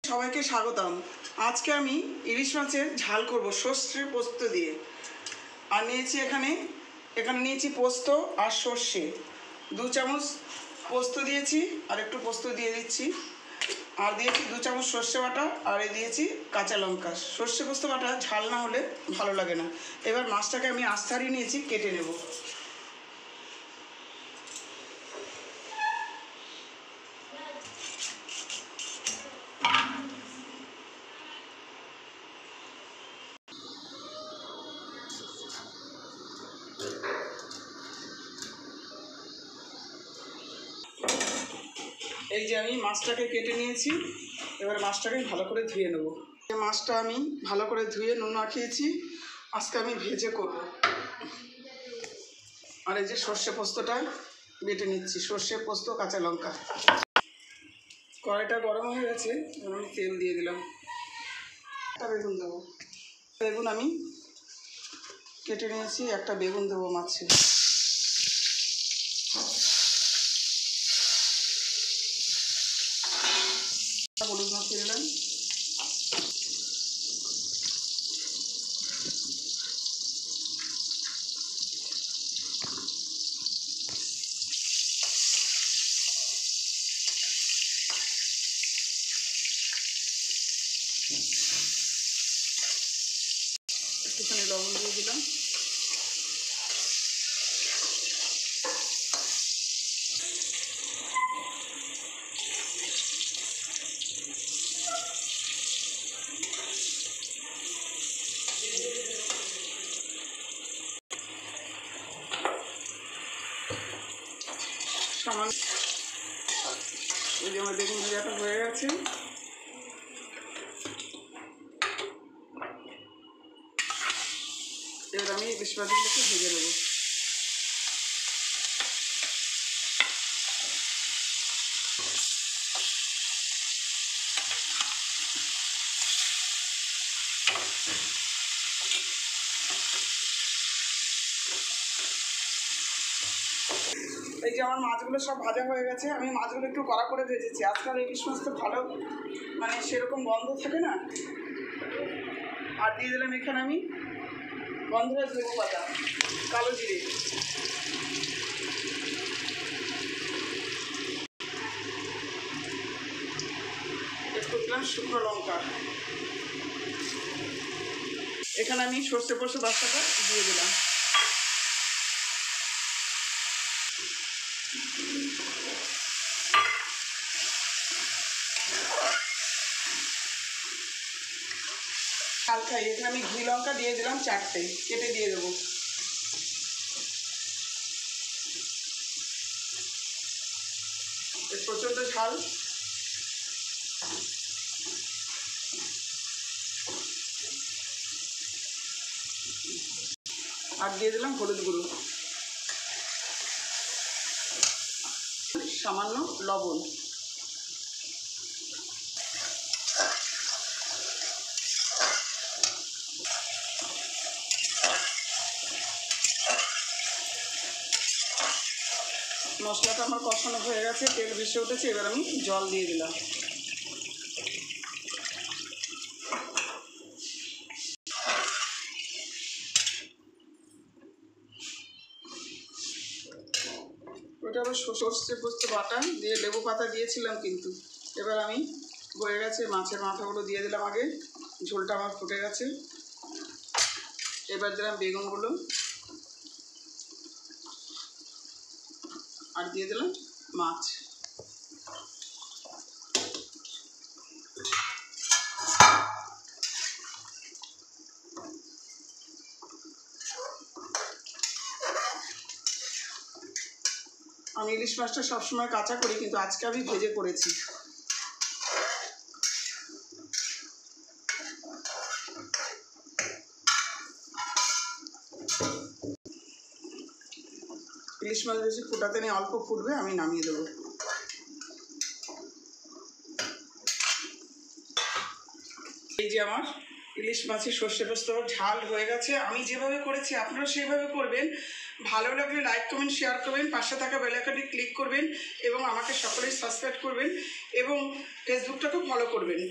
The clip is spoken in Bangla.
সবাইকে স্বাগতম। আজকে আমি ইলিশ মাছের ঝাল করব সর্ষে পোস্ত দিয়ে। আর নিয়েছি এখানে নিয়েছি পোস্ত আর সর্ষে। 2 চামচ পোস্ত দিয়েছি, আর একটু পোস্ত দিয়ে দিচ্ছি। আর দিয়েছি 2 চামচ সর্ষে বাটা, আর দিয়েছি কাঁচা লঙ্কা। সর্ষে পোস্ত বাটা ঝাল না হলে ভালো লাগে না। এবার মাছটাকে আমি আস্তে নিয়েছি, কেটে নেব। এই যে আমি মাছটাকে কেটে নিয়েছি, এবার মাছটাকে ভালো করে ধুয়ে নেব। এই মাছটা আমি ভালো করে ধুয়ে নুন মাখিয়েছি, আজকে আমি ভেজে করব। আর এই যে সর্ষে পোস্তটা বেটে নিচ্ছি, সর্ষে পোস্ত কাঁচা লঙ্কা। কড়াইটা গরম হয়ে গেছে, আমি তেল দিয়ে দিলাম। একটা বেগুন দেবো। বেগুন আমি কেটে নিয়েছি, একটা বেগুন দেবো মাছে। হলুদ মাখিয়ে দিলাম। একটুখানি লবণ দিয়ে দিলাম। সামান্য এই যে আমার বেগুন ভাজাটা হয়ে গেছে। এবার আমি ইলিশ মাছগুলোকে ভেজে নেবো। এই যে আমার মাছগুলো সব ভাজা হয়ে গেছে। আমি মাছগুলো একটু কড়া করে ভেজেছি। আজকাল ইলিশ মাছ তো ভালো সেরকম গন্ধ থাকে না। আর দিয়ে দিলাম এখানে আমি গন্ধরাজ লেবু পাতা, কালো জিরে, একটু দিলাম শুকনো লঙ্কা। এখানে আমি সর্ষে পোস্ত বাটাটা দিয়ে দিলাম। হালকা এখানে আমি ঘি লঙ্কা দিয়ে দিলাম 4টে, কেটে দিয়ে দেবো। প্রচণ্ড ঝাল। আর দিয়ে দিলাম হলুদ গুঁড়ো, সামান্য লবণ। মশলাটা আমার কষানো হয়ে গেছে, তেল ভেসে উঠেছে। এবার আমি জল দিয়ে দিলাম। ওটা আবার সর্ষে পোস্ত বাটা দিয়ে লেবু পাতা দিয়েছিলাম, কিন্তু এবার আমি বয়ে গেছে মাছের মাথাগুলো দিয়ে দিলাম। আগে ঝোলটা আমার ফুটে গেছে। এবার দিলাম বেগুনগুলো, আর দিয়ে দিলাম মাছ। আমি ইলিশ মাছটা সবসময় কাঁচা করি, কিন্তু আজকে আমি ভেজে করেছি। ইলিশ মাছ বেশি ফুটাতে নেই, অল্প ফুটবে, আমি নামিয়ে দেবো। এই যে আমার ইলিশ মাছের সর্ষে পোস্ত ঝাল হয়ে গেছে। আমি যেভাবে করেছি আপনারা সেভাবে করবেন। ভালো লাগলে লাইক কমেন্ট শেয়ার করবেন, পাশে থাকা বেল আইকনটি ক্লিক করবেন এবং আমাকে সকলেই সাবস্ক্রাইব করবেন এবং ফেসবুকটাকেও ফলো করবেন।